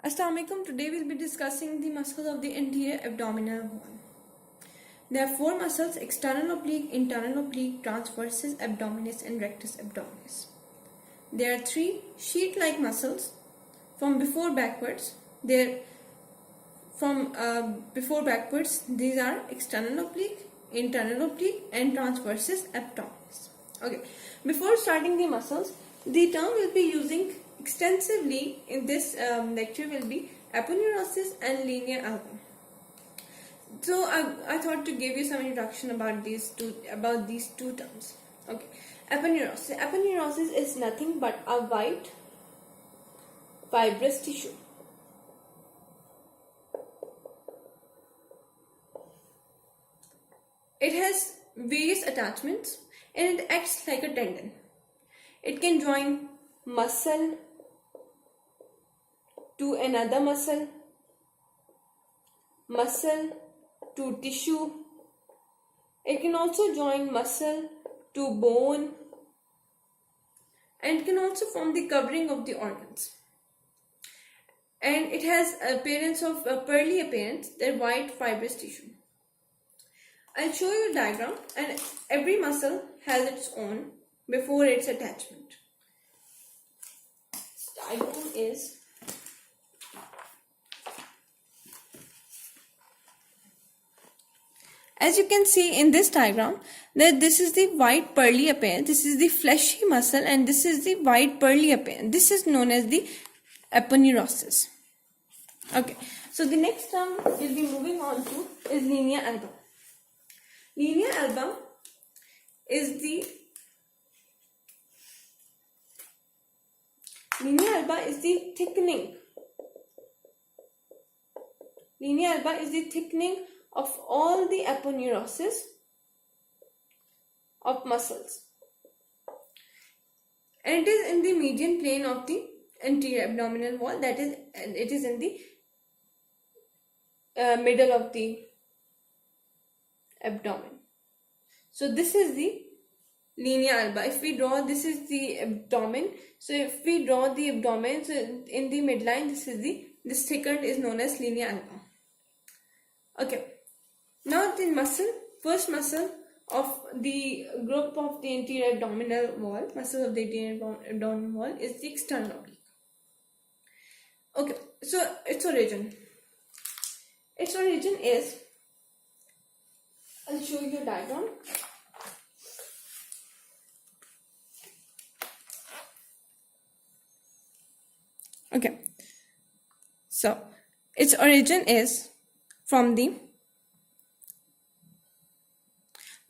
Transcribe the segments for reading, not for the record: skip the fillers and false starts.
Assalamualaikum. Today we'll be discussing the muscles of the anterior abdominal wall. There are four muscles: external oblique, internal oblique, transversus abdominis, and rectus abdominis. There are three sheet-like muscles from before backwards. These are external oblique, internal oblique, and transversus abdominis. Okay. Before starting the muscles, the term we'll be using extensively in this lecture will be aponeurosis and linea alba. So I thought to give you some introduction about these two terms. Okay, aponeurosis. Aponeurosis is nothing but a white fibrous tissue. It has various attachments and it acts like a tendon. It can join muscle to another muscle, muscle to tissue. It can also join muscle to bone, and it can also form the covering of the organs. And it has appearance of a pearly appearance, the white fibrous tissue. I'll show you a diagram, and every muscle has its own before its attachment. This diagram is as you can see in this diagram that this is the white pearly appearance, this is the fleshy muscle, and this is the white pearly appearance. This is known as the aponeurosis. Okay, so the next term we'll be moving on to is linea alba. Linea alba is the thickening. Linea alba is the thickening of all the aponeurosis of muscles, and it is in the median plane of the anterior abdominal wall, that is, it is in the middle of the abdomen. So this is the linea alba. If we draw, this is the abdomen. So if we draw the abdomen, so in the midline, this thickened is known as linea alba. Okay. Now the first muscle of the group of the anterior abdominal wall, muscle of the anterior abdominal wall, is the external oblique. Okay, so its origin is, I'll show you a diagram. Okay, so its origin is from the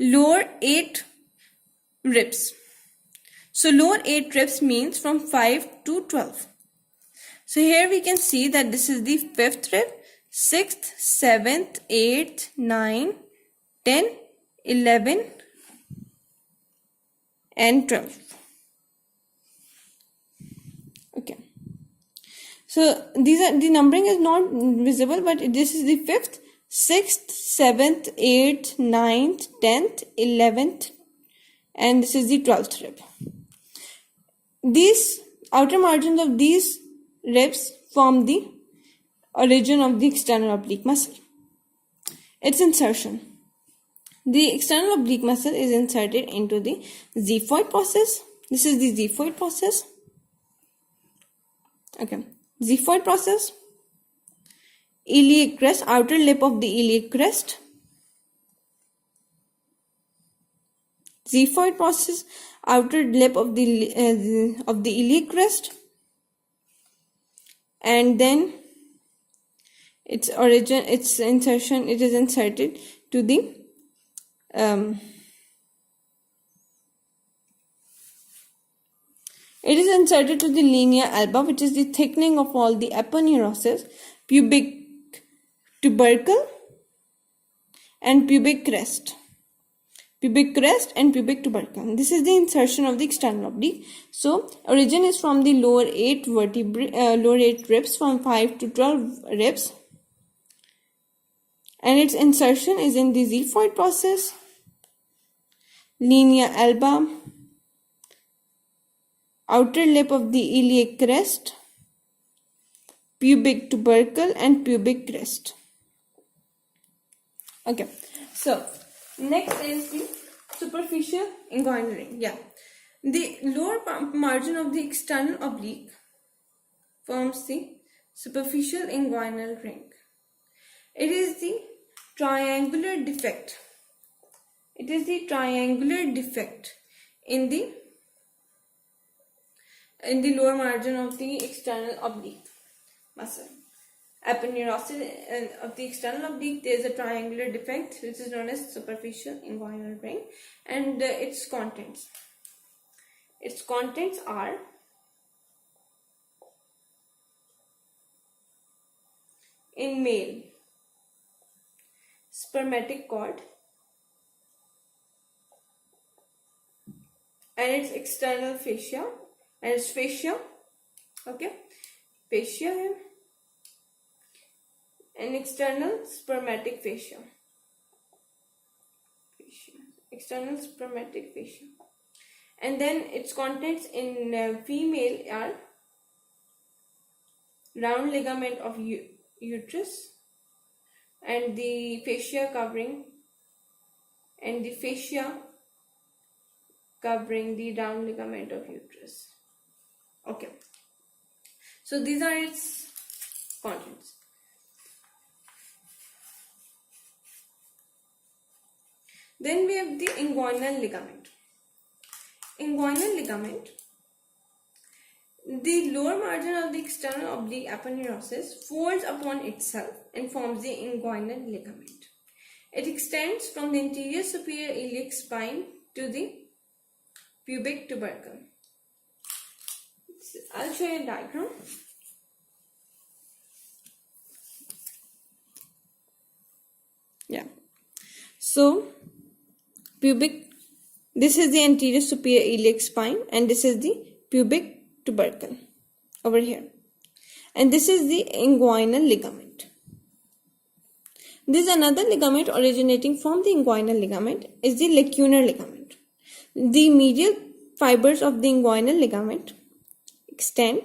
lower 8 ribs. So lower 8 ribs means from 5 to 12. So here we can see that this is the 5th rib, 6th, 7th, 8th, 9th, 10, 11 and 12. Okay. So these are, the numbering is not visible, but this is the 5th, 6th, 7th, 8th, 9th, 10th, 11th, and this is the 12th rib. These outer margins of these ribs form the origin of the external oblique muscle. Its insertion. The external oblique muscle is inserted into the xiphoid process. This is the xiphoid process. Okay. Xiphoid process. Iliac crest, outer lip of the iliac crest. Xiphoid process, outer lip of the iliac crest, and then its insertion. It is inserted to the linea alba, which is the thickening of all the aponeurosis, pubic tubercle and pubic crest and pubic tubercle. This is the insertion of the external oblique. So origin is from the lower 8 ribs, from 5 to 12 ribs, and its insertion is in the xiphoid process, linea alba, outer lip of the iliac crest, pubic tubercle and pubic crest. Okay, so next is the superficial inguinal ring. Yeah, the lower margin of the external oblique forms the superficial inguinal ring. It is the triangular defect. It is the triangular defect in the lower margin of the external oblique muscle. Aponeurosis of the external oblique, there is a triangular defect which is known as superficial inguinal ring, and its contents. Its contents are in male spermatic cord and its external fascia and its fascia. Okay, fascia है and external spermatic fascia. External spermatic fascia. And then its contents in female are round ligament of uterus and the fascia covering the round ligament of uterus. Okay, so these are its contents. Then we have the inguinal ligament. Inguinal ligament, the lower margin of the external oblique aponeurosis folds upon itself and forms the inguinal ligament. It extends from the anterior superior iliac spine to the pubic tubercle. I'll show you a diagram. Yeah. So, this is the anterior superior iliac spine and this is the pubic tubercle over here. And this is the inguinal ligament. This is another ligament originating from the inguinal ligament is the lacunar ligament. The medial fibers of the inguinal ligament extend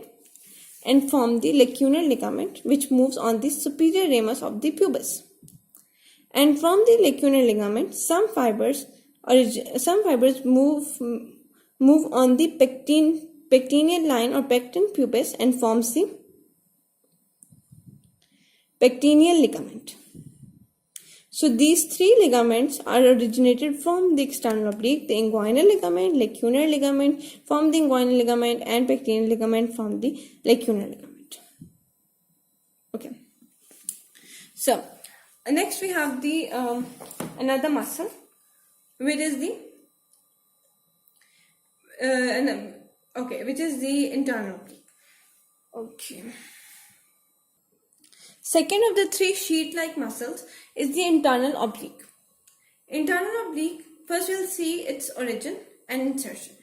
and form the lacunar ligament which moves on the superior ramus of the pubis. And from the lacunar ligament, some fibers move on the pectineal line or pecten pubis and forms the pectineal ligament. So these three ligaments are originated from the external oblique: the inguinal ligament, lacunar ligament from the inguinal ligament, and pectineal ligament from the lacunar ligament. Okay. So next we have the another muscle, which is the internal oblique. Okay. Second of the three sheet-like muscles is the internal oblique. Internal oblique, first we'll see its origin and insertion.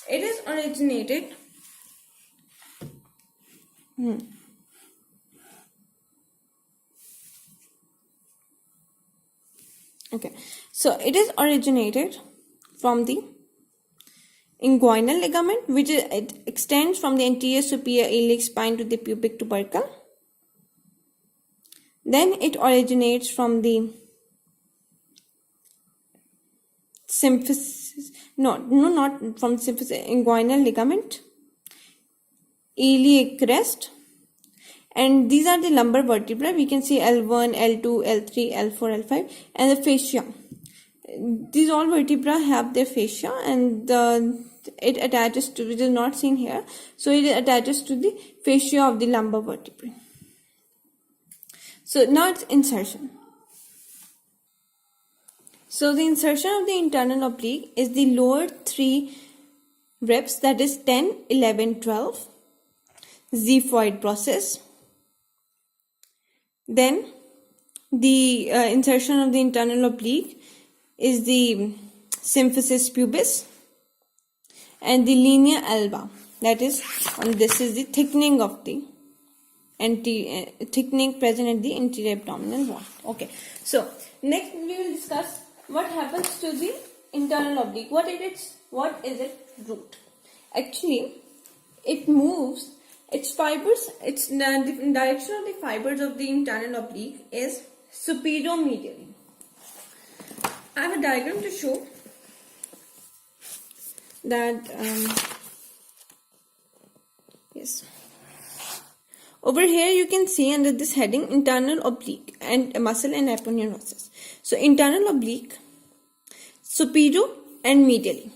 It is originated it is originated from the inguinal ligament, which it extends from the anterior superior iliac spine to the pubic tubercle. Then it originates from the inguinal ligament, iliac crest, and these are the lumbar vertebrae. We can see L1, L2, L3, L4, L5, and the fascia. These all vertebrae have their fascia, and it attaches to, which is not seen here, so it attaches to the fascia of the lumbar vertebrae. So now it's insertion. So the insertion of the internal oblique is the lower three ribs, that is 10, 11, 12, xiphoid process. Then the insertion of the internal oblique is the symphysis pubis and the linea alba, that is, this is the thickening of the thickening present at the anterior abdominal wall. Okay, so next we will discuss what happens to the internal oblique. What is its root? Actually, it moves its fibers, the direction of the fibers of the internal oblique is superior-medially. I have a diagram to show that, yes. Over here you can see under this heading internal oblique and muscle and aponeurosis. So internal oblique, superior and medially.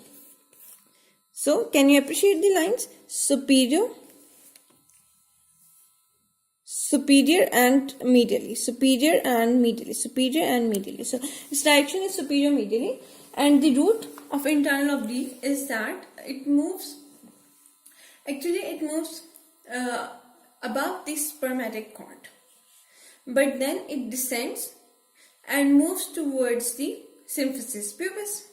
So can you appreciate the lines? Superior and medially, superior and medially, superior and medially. So this direction is superior medially, and the root of internal oblique is that it moves, actually it moves above the spermatic cord, but then it descends and moves towards the symphysis pubis.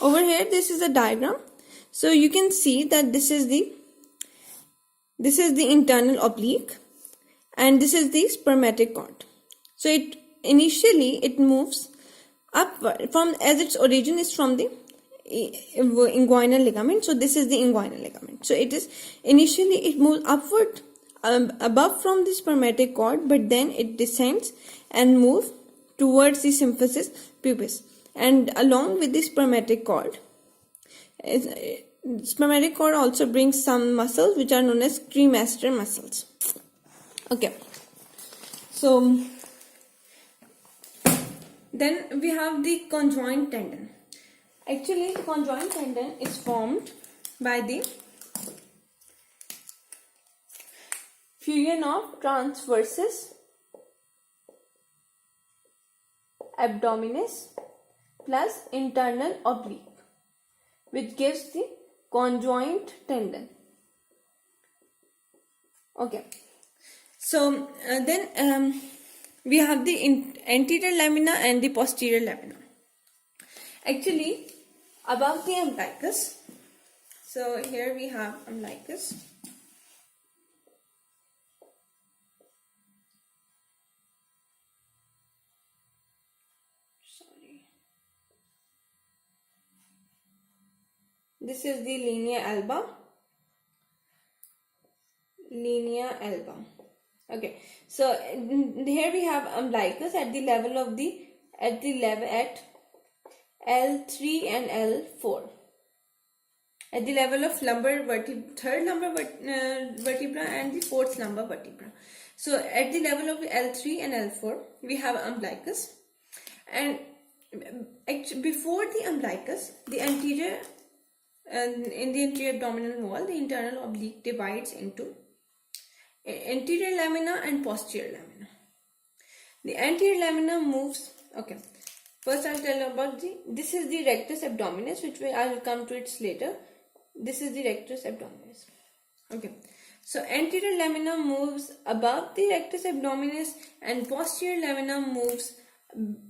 Over here, this is a diagram. So you can see that this is the internal oblique, and this is the spermatic cord. So it initially moves upward from, as its origin is from the inguinal ligament. So this is the inguinal ligament. So it is initially it moves upward above from the spermatic cord, but then it descends and moves towards the symphysis pubis. And along with the spermatic cord also brings some muscles which are known as cremaster muscles. Okay, so then we have the conjoint tendon. Actually, the conjoint tendon is formed by the fusion of transversus abdominis plus internal oblique, which gives the conjoint tendon. Okay, so then we have the anterior lamina and the posterior lamina. Actually, above the umbilicus, so here we have umbilicus. This is the linea alba. Okay, so here we have umbilicus at the level of at L3 and L4. At the level of third lumbar vertebra and the fourth lumbar vertebra. So at the level of L3 and L4, we have umbilicus, and before the umbilicus, the anterior. And in the anterior abdominal wall, the internal oblique divides into anterior lamina and posterior lamina. The anterior lamina moves. Okay, first I'll tell you about this is the rectus abdominis, which I will come to it later. This is the rectus abdominis. Okay, so anterior lamina moves above the rectus abdominis, and posterior lamina moves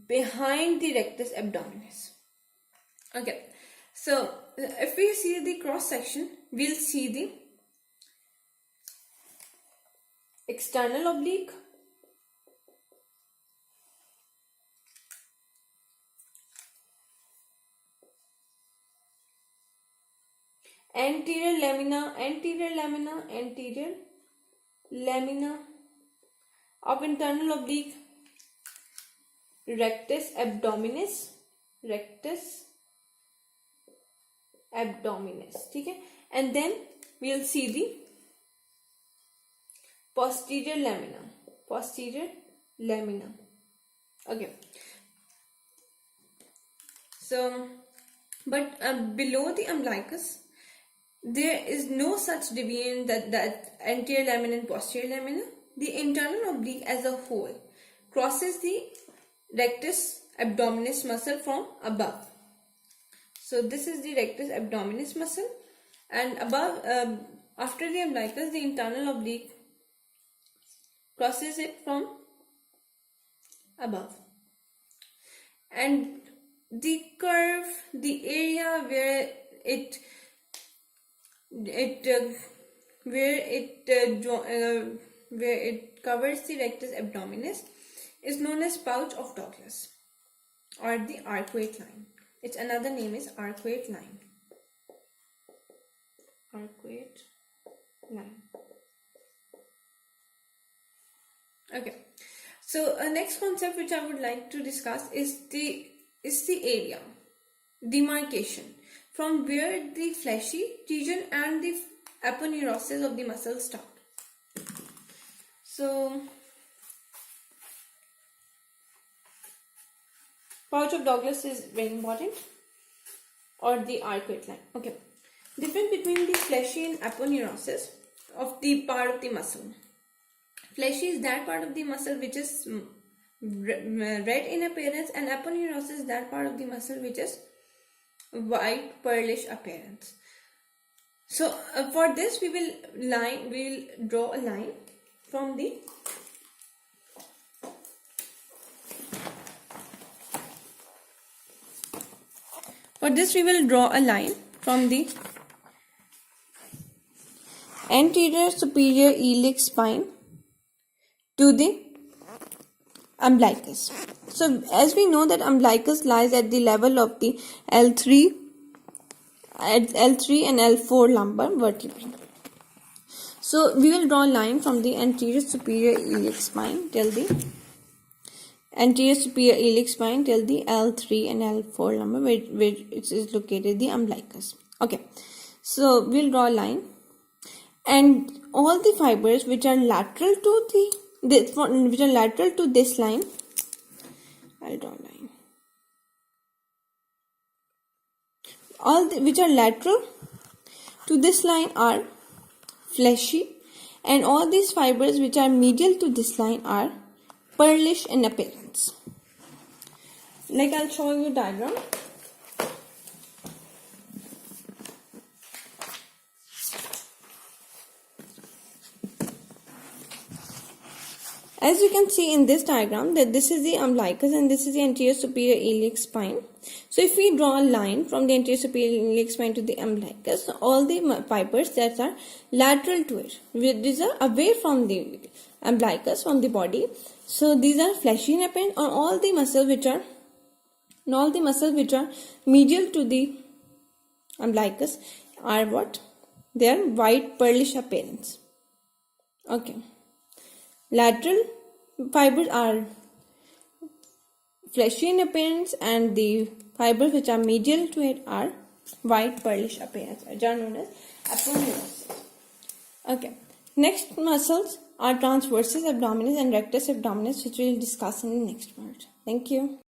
behind the rectus abdominis. Okay, so if we see the cross section, we'll see the external oblique, anterior lamina of internal oblique, rectus abdominis, ठीक है, and then we'll see the posterior lamina. Okay, so but below the umbilicus there is no such division that anterior lamina and posterior lamina. The internal oblique as a whole crosses the rectus abdominis muscle from above. So this is the rectus abdominis muscle, and above, after the umbilicus, the internal oblique crosses it from above. And the curve, the area where where it covers the rectus abdominis, is known as pouch of Douglas or the arcuate line. Its another name is arcuate line. Arcuate line. Okay. So next concept which I would like to discuss is the area, demarcation, from where the fleshy region and the aponeurosis of the muscle start. So pouch of Douglas is very important, or the arcuate line. Okay. Difference between the fleshy and aponeurosis of the part of the muscle. Fleshy is that part of the muscle which is red in appearance, and aponeurosis is that part of the muscle which is white pearlish appearance. So for this we will draw a line from the anterior superior iliac spine to the umbilicus. So as we know that umbilicus lies at the level of the L3 and L4 lumbar vertebrae. So we will draw a line from the anterior superior iliac spine till the L3 and L4 lumbar, where it is located the umbilicus. Okay, so we'll draw a line, and all the fibers which are lateral to this line, I'll draw a line. All which are lateral to this line are fleshy, and all these fibers which are medial to this line are pearlish in appearance. Like I'll show you a diagram. As you can see in this diagram, that this is the umbilicus and this is the anterior superior iliac spine. So if we draw a line from the anterior superior iliac spine to the umbilicus, all the fibers that are lateral to it, these are away from the umbilicus, from the body. So these are fleshy in appearance, or all the muscles which are medial to the umbilicus are what? They are white pearlish appearance. Okay. Lateral fibers are fleshy in appearance, and the fibers which are medial to it are white pearlish appearance, which are known as aponeurosis. Okay. Next muscles are transversus abdominis and rectus abdominis, which we will discuss in the next part. Thank you.